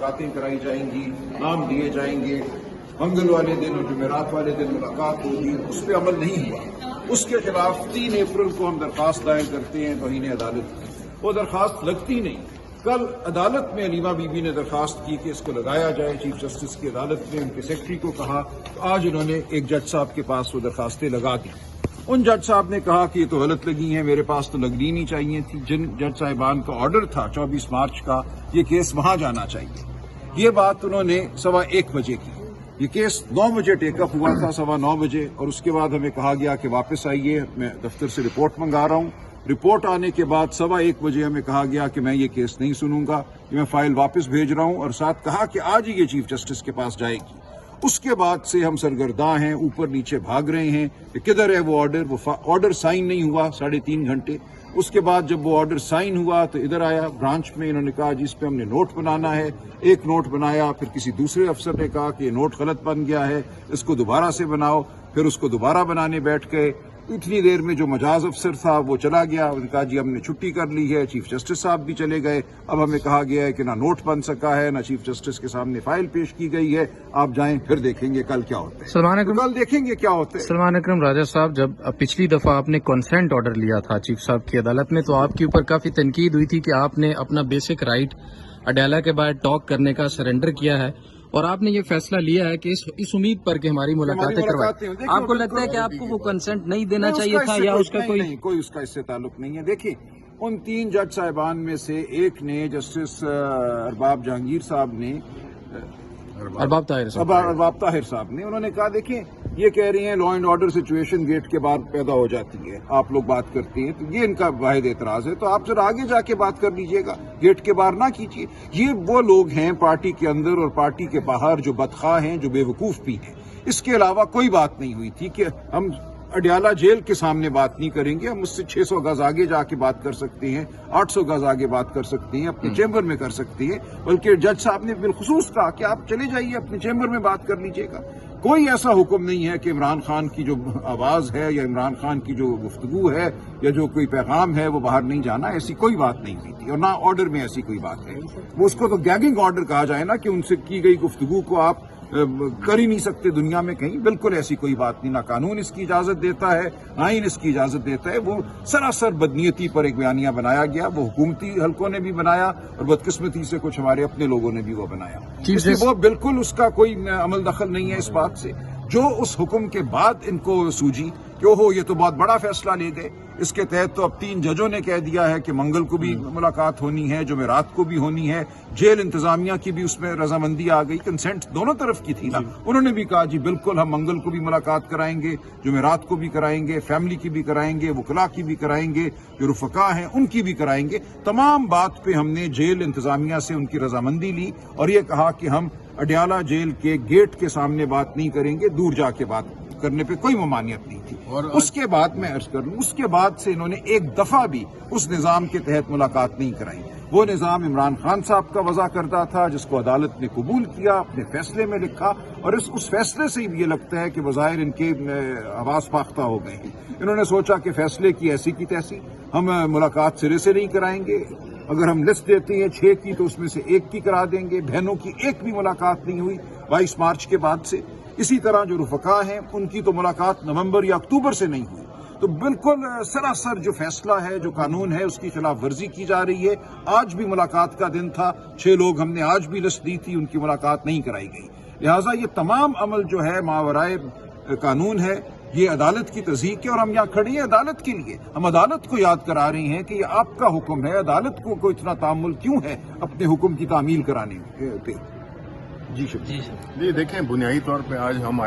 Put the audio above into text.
मुलाकातें कराई जाएंगी, नाम दिए जाएंगे, मंगल वाले दिन और जुमेरात वाले दिन मुलाकात होगी, उस पर अमल नहीं हुआ। उसके खिलाफ 3 अप्रैल को हम दरख्वास्त दायर करते हैं तौहीन अदालत की। वो दरख्वास्त लगती नहीं। कल अदालत में अलीमा बीबी ने दरख्वास्त की कि इसको लगाया जाए। चीफ जस्टिस की अदालत ने उनके सेक्रेटरी को कहा, तो आज उन्होंने एक जज साहब के पास वो दरख्वास्तें लगा दी। उन जज साहब ने कहा कि ये तो गलत लगी हैं, मेरे पास तो लगनी नहीं चाहिए थी। जिन जज साहिबान का ऑर्डर था 24 मार्च का, ये केस वहां जाना चाहिए। ये बात उन्होंने 1:15 बजे की। ये केस 9 बजे टेकअप हुआ था, 9:15 बजे, और उसके बाद हमें कहा गया कि वापस आइए, मैं दफ्तर से रिपोर्ट मंगा रहा हूं। रिपोर्ट आने के बाद 1:15 बजे हमें कहा गया कि मैं ये केस नहीं सुनूंगा, कि मैं फाइल वापस भेज रहा हूं, और साथ कहा कि आज ही ये चीफ जस्टिस के पास जाएगी। उसके बाद से हम सरगर्दा हैं, ऊपर नीचे भाग रहे हैं कि किधर है वो ऑर्डर। वो ऑर्डर साइन नहीं हुआ 3.5 घंटे। उसके बाद जब वो ऑर्डर साइन हुआ तो इधर आया ब्रांच में, इन्होंने कहा जिस पे हमने नोट बनाना है। एक नोट बनाया, फिर किसी दूसरे अफसर ने कहा कि ये नोट गलत बन गया है, इसको दोबारा से बनाओ। फिर उसको दोबारा बनाने बैठ गए। इतनी देर में जो मजाज अफसर था वो चला गया। उन्होंने कहा जी हमने छुट्टी कर ली है। चीफ जस्टिस साहब भी चले गए। अब हमें कहा गया है कि ना नोट बन सका है, ना चीफ जस्टिस के सामने फाइल पेश की गई है। आप जाएं, फिर देखेंगे कल क्या होता है। सलमान अकरम, कल देखेंगे क्या होता है। सलमान अकरम राजा साहब, जब पिछली दफा आपने कंसेंट ऑर्डर लिया था चीफ साहब की अदालत में, तो आपके ऊपर काफी तनकीद हुई थी कि आपने अपना बेसिक राइट अडाला के बाद टॉक करने का सरेंडर किया है, और आपने ये फैसला लिया है कि इस उम्मीद पर कि हमारी मुलाकातें करवाएं। आपको लगता है कि आपको वो कंसेंट नहीं देना चाहिए था, या उसका कोई उसका इससे ताल्लुक नहीं है। देखिए, उन 3 जज साहिबान में से एक ने, जस्टिस अरबाब जहांगीर साहब ने, अरबाब ताहिर साहब ने, उन्होंने कहा देखिए ये कह रही हैं law and order situation gate के बाहर पैदा हो जाती है, आप लोग बात करते हैं, तो ये इनका वाहिद एतराज है। तो आप जरा आगे जाके बात कर लीजिएगा, गेट के बाहर ना कीजिए। ये वो लोग हैं पार्टी के अंदर और पार्टी के बाहर जो बदखा हैं, जो बेवकूफ भी हैं। इसके अलावा कोई बात नहीं हुई थी कि हम अडयाला जेल के सामने बात नहीं करेंगे। हम उससे 600 गज आगे जाके बात कर सकते हैं, 800 गज आगे बात कर सकते हैं, अपने चेंबर में कर सकते हैं। बल्कि जज साहब ने बिलखुसूस कहा कि आप चले जाइए, अपने चेंबर में बात कर लीजिएगा। कोई ऐसा हुक्म नहीं है कि इमरान खान की जो आवाज है या इमरान खान की जो गुफ्तगू है या जो कोई पैगाम है वो बाहर नहीं जाना, ऐसी कोई बात नहीं हुई थी। और ना ऑर्डर में ऐसी कोई बात है। वो उसको तो गैगिंग ऑर्डर कहा जाए ना, कि उनसे की गई गुफ्तगू को आप कर ही नहीं सकते दुनिया में कहीं। बिल्कुल ऐसी कोई बात नहीं। ना कानून इसकी इजाजत देता है, ना ही इसकी इजाजत देता है। वो सरासर बदनीयती पर एक बयानिया बनाया गया। वो हुकूमती हलकों ने भी बनाया और बदकिस्मती से कुछ हमारे अपने लोगों ने भी वो बनाया। इसलिए वो बिल्कुल उसका कोई अमल दखल नहीं है इस बात से। जो उस हुक्म के बाद इनको सूझी कि ओहो ये तो बहुत बड़ा फैसला ले गए। इसके तहत तो अब 3 जजों ने कह दिया है कि मंगल को भी मुलाकात होनी है, जुमेरात को भी होनी है। जेल इंतजामिया की भी उसमें रजामंदी आ गई। कंसेंट दोनों तरफ की थी ना। उन्होंने भी कहा जी बिल्कुल हम मंगल को भी मुलाकात कराएंगे, जुमेरात को भी कराएंगे, फैमिली की भी कराएंगे, वकला की भी कराएंगे, जो रुफका हैं उनकी भी कराएंगे। तमाम बात पे हमने जेल इंतजामिया से उनकी रजामंदी ली और ये कहा कि हम अडयाला जेल के गेट के सामने बात नहीं करेंगे, दूर जाके बात करने पे कोई ममानियत नहीं थी। और उसके बाद मैं अर्ज कर लूं, उसके बाद से इन्होंने एक दफा भी उस निजाम के तहत मुलाकात नहीं कराई। वो निजाम इमरान खान साहब का वजह करता था, जिसको अदालत ने कबूल किया, अपने फैसले में लिखा, और उस फैसले से भी ये लगता है कि वज़ाहिर इनके हवास पाख्ता हो गए हैं। इन्होंने सोचा कि फैसले की ऐसी की तैसी, हम मुलाकात सिरे से नहीं कराएंगे। अगर हम लिस्ट देते हैं 6 की तो उसमें से 1 की करा देंगे। बहनों की एक भी मुलाकात नहीं हुई 22 मार्च के बाद से। इसी तरह जो रुफका हैं उनकी तो मुलाकात नवंबर या अक्टूबर से नहीं हुई। तो बिल्कुल सरासर जो फैसला है, जो कानून है, उसकी खिलाफ वर्जी की जा रही है। आज भी मुलाकात का दिन था, 6 लोग हमने आज भी लिस्ट दी थी, उनकी मुलाकात नहीं कराई गई। लिहाजा ये तमाम अमल जो है मावराए कानून है, ये अदालत की तज़हीक है। और हम यहाँ खड़े हैं अदालत के लिए। हम अदालत को याद करा रहे हैं कि ये आपका हुक्म है। अदालत को इतना तामुल क्यों है अपने हुक्म की तामील कराने पे। जी शुक्रिया। जी देखें, बुनियादी तौर पे आज हम